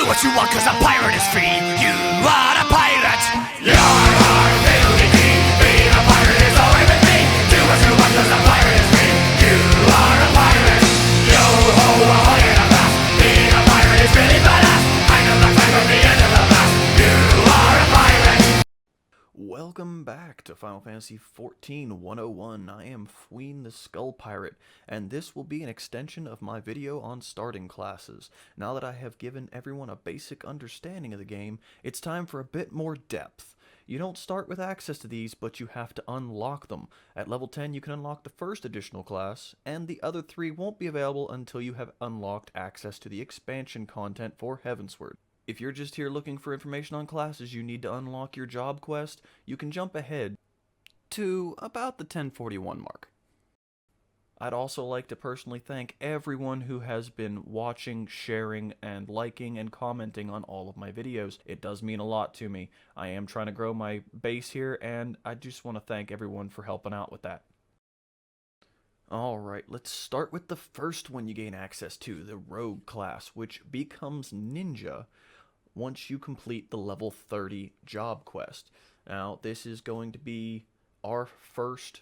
what you want, cause a pirate is free. You are a pirate. You're our ability. Being a pirate is alright with me. Do what you want, cause a pirate is free. You are a pirate. Yo ho, ahoy in a blast. Being a pirate is really badass. I know the flag from the end of the blast. You are a pirate. Welcome back to Final Fantasy XIV 101. I am Fween the Skull Pirate, and this will be an extension of my video on starting classes. Now that I have given everyone a basic understanding of the game, it's time for a bit more depth. You don't start with access to these, but you have to unlock them. At level 10, you can unlock the first additional class, and the other 3 won't be available until you have unlocked access to the expansion content for Heavensward. If you're just here looking for information on classes you need to unlock your job quest, you can jump ahead to about the 1041 mark. I'd also like to personally thank everyone who has been watching, sharing, and liking and commenting on all of my videos. It does mean a lot to me. I am trying to grow my base here, and I just want to thank everyone for helping out with that. Alright, let's start with the first one you gain access to, the Rogue class, which becomes Ninja once you complete the level 30 job quest. Now, this is going to be our first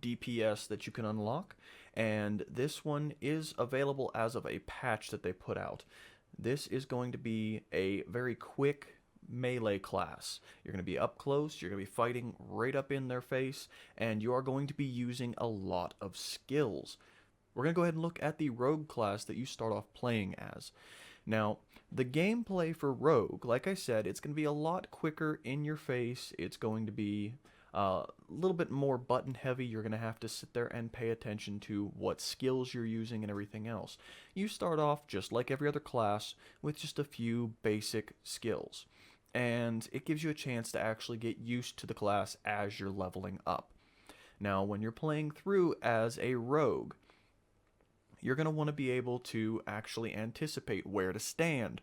DPS that you can unlock, and this one is available as of a patch that they put out. This is going to be a very quick melee class. You're going to be up close, you're going to be fighting right up in their face, and you are going to be using a lot of skills. We're going to go ahead and look at the Rogue class that you start off playing as. Now, the gameplay for Rogue, like I said, it's going to be a lot quicker in your face. It's going to be a little bit more button heavy. You're going to have to sit there and pay attention to what skills you're using and everything else. You start off just like every other class with just a few basic skills, and it gives you a chance to actually get used to the class as you're leveling up. Now, when you're playing through as a Rogue, you're going to want to be able to actually anticipate where to stand.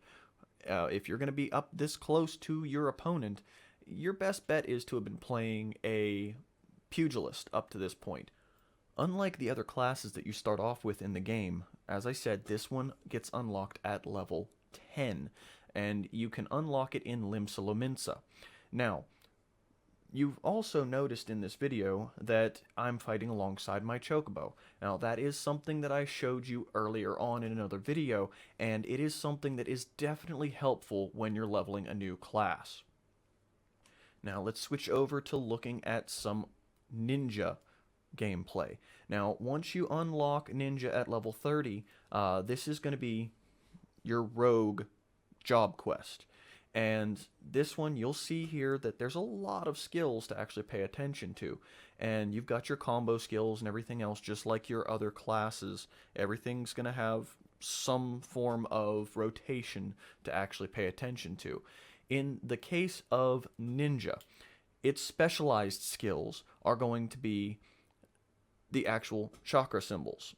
If you're going to be up this close to your opponent, your best bet is to have been playing a pugilist up to this point. Unlike the other classes that you start off with in the game, as I said, this one gets unlocked at level 10, and you can unlock it in Limsa Lominsa. Now, you've also noticed in this video that I'm fighting alongside my Chocobo. Now, that is something that I showed you earlier on in another video, and it is something that is definitely helpful when you're leveling a new class. Now, let's switch over to looking at some Ninja gameplay. Now, once you unlock Ninja at level 30, this is going to be your Rogue job quest. And this one, you'll see here that there's a lot of skills to actually pay attention to. And you've got your combo skills and everything else, just like your other classes. Everything's going to have some form of rotation to actually pay attention to. In the case of Ninja, its specialized skills are going to be the actual chakra symbols.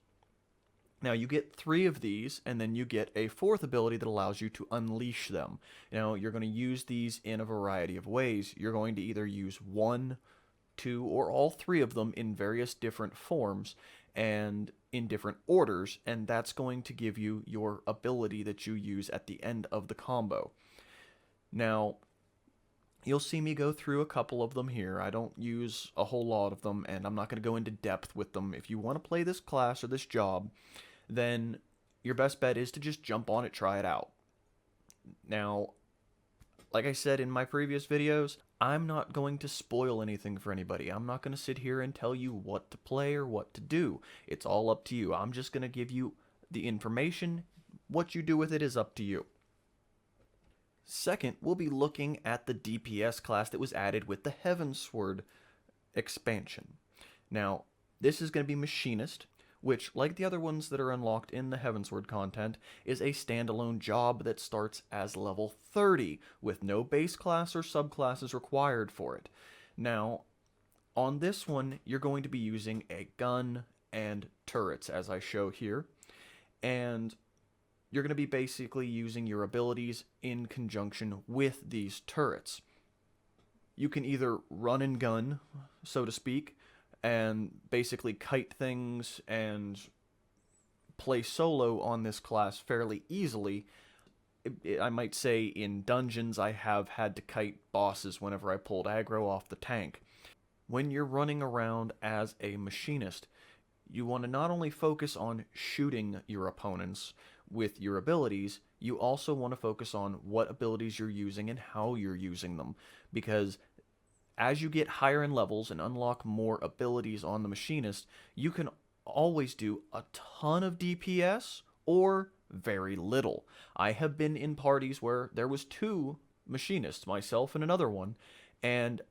Now, you get 3 of these, and then you get a 4th ability that allows you to unleash them. Now, you're going to use these in a variety of ways. You're going to either use 1, 2, or all 3 of them in various different forms and in different orders, and that's going to give you your ability that you use at the end of the combo. Now, you'll see me go through a couple of them here. I don't use a whole lot of them, and I'm not going to go into depth with them. If you want to play this class or this job, then your best bet is to just jump on it, try it out. Now, like I said in my previous videos, I'm not going to spoil anything for anybody. I'm not going to sit here and tell you what to play or what to do. It's all up to you. I'm just going to give you the information. What you do with it is up to you. Second, we'll be looking at the DPS class that was added with the Heavensward expansion. Now, this is going to be Machinist, which, like the other ones that are unlocked in the Heavensward content, is a standalone job that starts as level 30, with no base class or subclasses required for it. Now, on this one, you're going to be using a gun and turrets, as I show here, and you're going to be basically using your abilities in conjunction with these turrets. You can either run and gun, so to speak, and basically kite things and play solo on this class fairly easily, I might say in dungeons I have had to kite bosses whenever I pulled aggro off the tank. When you're running around as a machinist, you want to not only focus on shooting your opponents with your abilities, you also want to focus on what abilities you're using and how you're using them. Because as you get higher in levels and unlock more abilities on the machinist, you can always do a ton of DPS or very little. I have been in parties where there was two machinists, myself and another one, and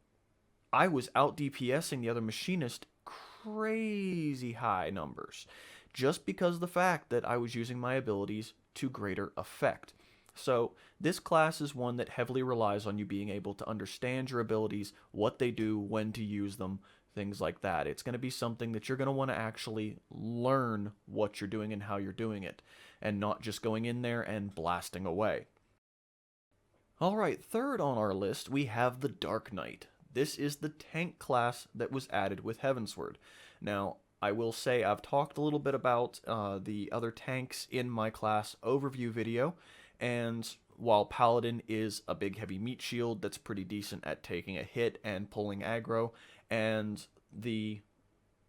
I was out DPSing the other machinist crazy high numbers just because of the fact that I was using my abilities to greater effect. So this class is one that heavily relies on you being able to understand your abilities, what they do, when to use them, things like that. It's going to be something that you're going to want to actually learn what you're doing and how you're doing it, and not just going in there and blasting away. Alright, third on our list we have the Dark Knight. This is the tank class that was added with Heavensward. Now, I will say I've talked a little bit about the other tanks in my class overview video, and while Paladin is a big heavy meat shield that's pretty decent at taking a hit and pulling aggro, and the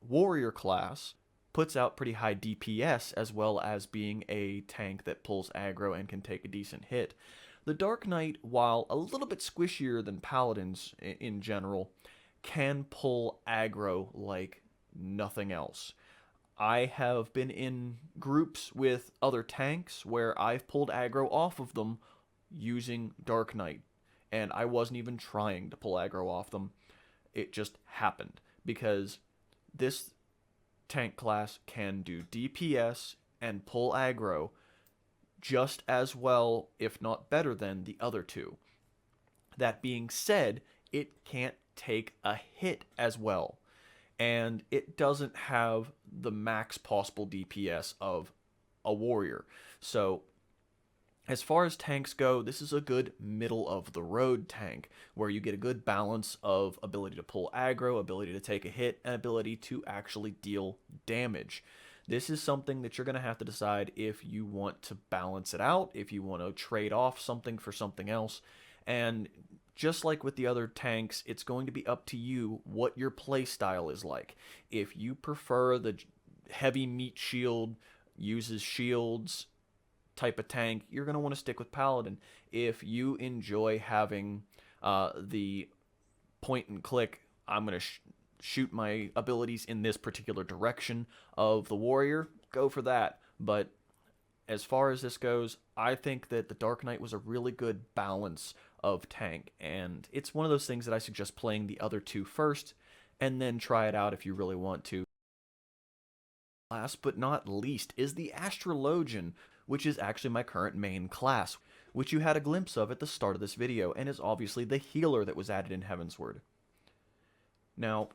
Warrior class puts out pretty high DPS as well as being a tank that pulls aggro and can take a decent hit. The Dark Knight, while a little bit squishier than Paladins in general, can pull aggro like nothing else. I have been in groups with other tanks where I've pulled aggro off of them using Dark Knight, and I wasn't even trying to pull aggro off them. It just happened, because this tank class can do DPS and pull aggro just as well, if not better than, the other two. That being said, it can't take a hit as well, and it doesn't have the max possible DPS of a warrior. So as far as tanks go, this is a good middle-of-the-road tank, where you get a good balance of ability to pull aggro, ability to take a hit, and ability to actually deal damage. This is something that you're going to have to decide if you want to balance it out, if you want to trade off something for something else. And just like with the other tanks, it's going to be up to you what your playstyle is like. If you prefer the heavy meat shield, uses shields type of tank, you're going to want to stick with Paladin. If you enjoy having the point and click, I'm going to shoot my abilities in this particular direction of the warrior, go for that. But as far as this goes, I think that the Dark Knight was a really good balance of tank, and it's one of those things that I suggest playing the other two first, and then try it out if you really want to. Last but not least is the Astral Ojen, which is actually my current main class, which you had a glimpse of at the start of this video, and is obviously the healer that was added in Heavensward. Now,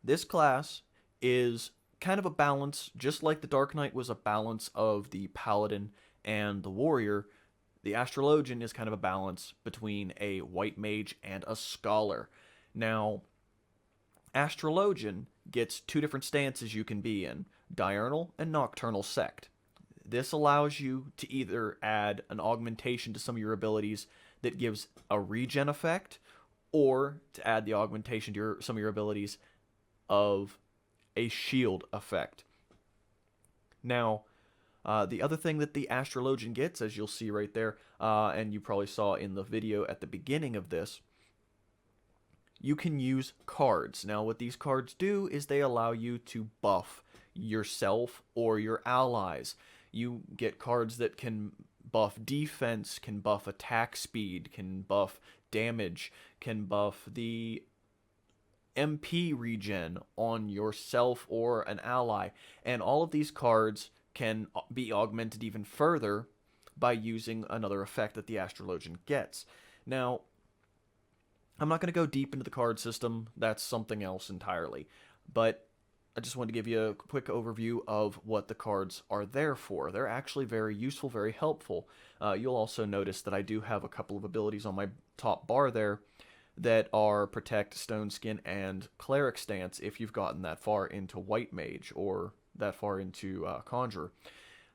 this class is kind of a balance, just like the Dark Knight was a balance of the Paladin and the Warrior. The Astral Ojen is kind of a balance between a White Mage and a Scholar. Now, Astral Ojen gets two different stances you can be in, Diurnal and Nocturnal Sect. This allows you to either add an augmentation to some of your abilities that gives a regen effect, or to add the augmentation to some of your abilities of a shield effect. Now, the other thing that the Astral Ojen gets, as you'll see right there, and you probably saw in the video at the beginning of this, you can use cards. Now, what these cards do is they allow you to buff yourself or your allies. You get cards that can buff defense, can buff attack speed, can buff damage, can buff the MP regen on yourself or an ally, and all of these cards can be augmented even further by using another effect that the Astral Ojen gets. Now, I'm not going to go deep into the card system, that's something else entirely, but I just wanted to give you a quick overview of what the cards are there for. They're actually very useful, very helpful. You'll also notice that I do have a couple of abilities on my top bar there that are Protect, Stone Skin, and Cleric Stance if you've gotten that far into White Mage or that far into Conjurer.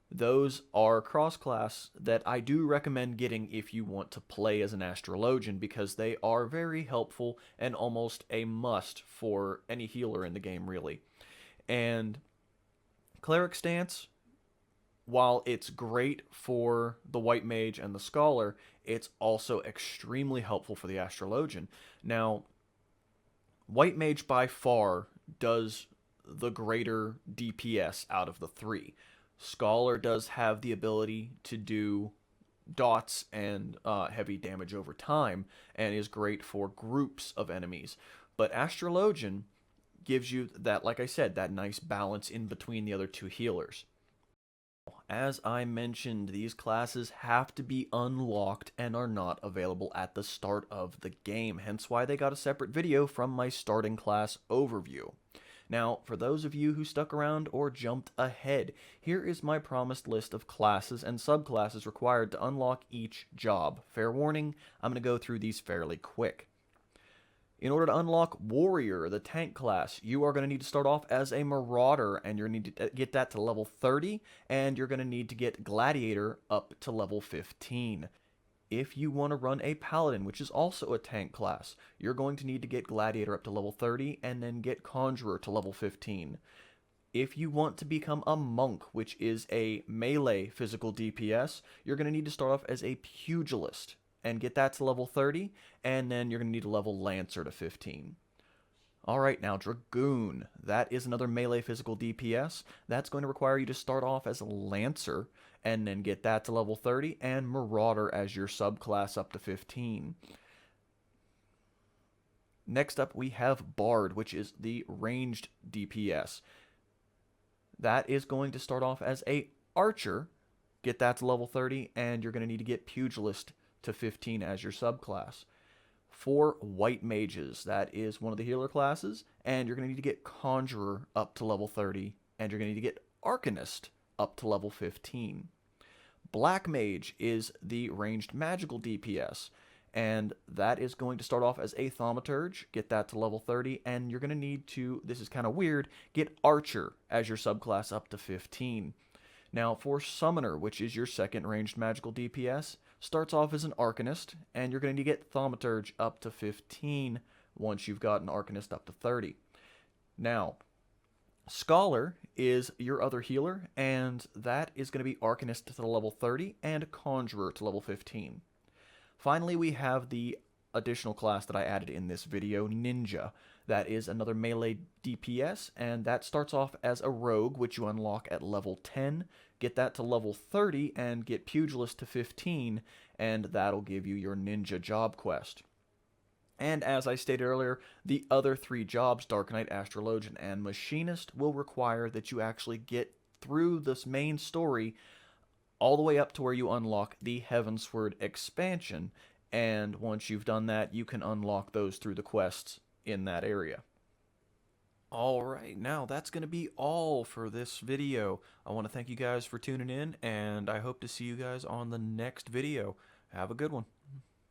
Those are cross-class that I do recommend getting if you want to play as an Astral Ojen, because they are very helpful and almost a must for any healer in the game, really. And Cleric Stance, while it's great for the White Mage and the Scholar, it's also extremely helpful for the Astral Ojen. Now, White Mage by far does the greater DPS out of the three. Scholar does have the ability to do dots and heavy damage over time, and is great for groups of enemies. But Astral Ojen gives you that, like I said, that nice balance in between the other two healers. As I mentioned, these classes have to be unlocked and are not available at the start of the game, hence why they got a separate video from my starting class overview. Now, for those of you who stuck around or jumped ahead, here is my promised list of classes and subclasses required to unlock each job. Fair warning, I'm going to go through these fairly quick. In order to unlock Warrior, the tank class, you are going to need to start off as a Marauder, and you're going to need to get that to level 30, and you're going to need to get Gladiator up to level 15. If you want to run a Paladin, which is also a tank class, you're going to need to get Gladiator up to level 30 and then get Conjurer to level 15. If you want to become a Monk, which is a melee physical DPS, you're going to need to start off as a Pugilist and get that to level 30, and then you're going to need to level Lancer to 15. Alright, now Dragoon. That is another melee physical DPS. That's going to require you to start off as a Lancer and then get that to level 30, and Marauder as your subclass up to 15. Next up we have Bard, which is the ranged DPS. That is going to start off as a Archer, get that to level 30, and you're going to need to get Pugilist to 15 as your subclass. For White Mages, that is one of the healer classes, and you're going to need to get Conjurer up to level 30, and you're going to need to get Arcanist up to level 15. Black Mage is the ranged magical DPS, and that is going to start off as a Thaumaturge, get that to level 30, and you're going to need to, this is kind of weird, get Archer as your subclass up to 15. Now, for Summoner, which is your second ranged magical DPS, starts off as an Arcanist, and you're going to get Thaumaturge up to 15 once you've got an Arcanist up to 30. Now, Scholar is your other healer, and that is going to be Arcanist to the level 30 and Conjurer to level 15. Finally, we have the additional class that I added in this video, Ninja. That is another melee DPS, and that starts off as a Rogue, which you unlock at level 10. Get that to level 30 and get Pugilist to 15, and that'll give you your Ninja job quest. And as I stated earlier, the other three jobs, Dark Knight, Astral Ojen, and Machinist, will require that you actually get through this main story all the way up to where you unlock the Heavensward expansion, and once you've done that, you can unlock those through the quests in that area. Alright, now that's going to be all for this video. I want to thank you guys for tuning in, and I hope to see you guys on the next video. Have a good one.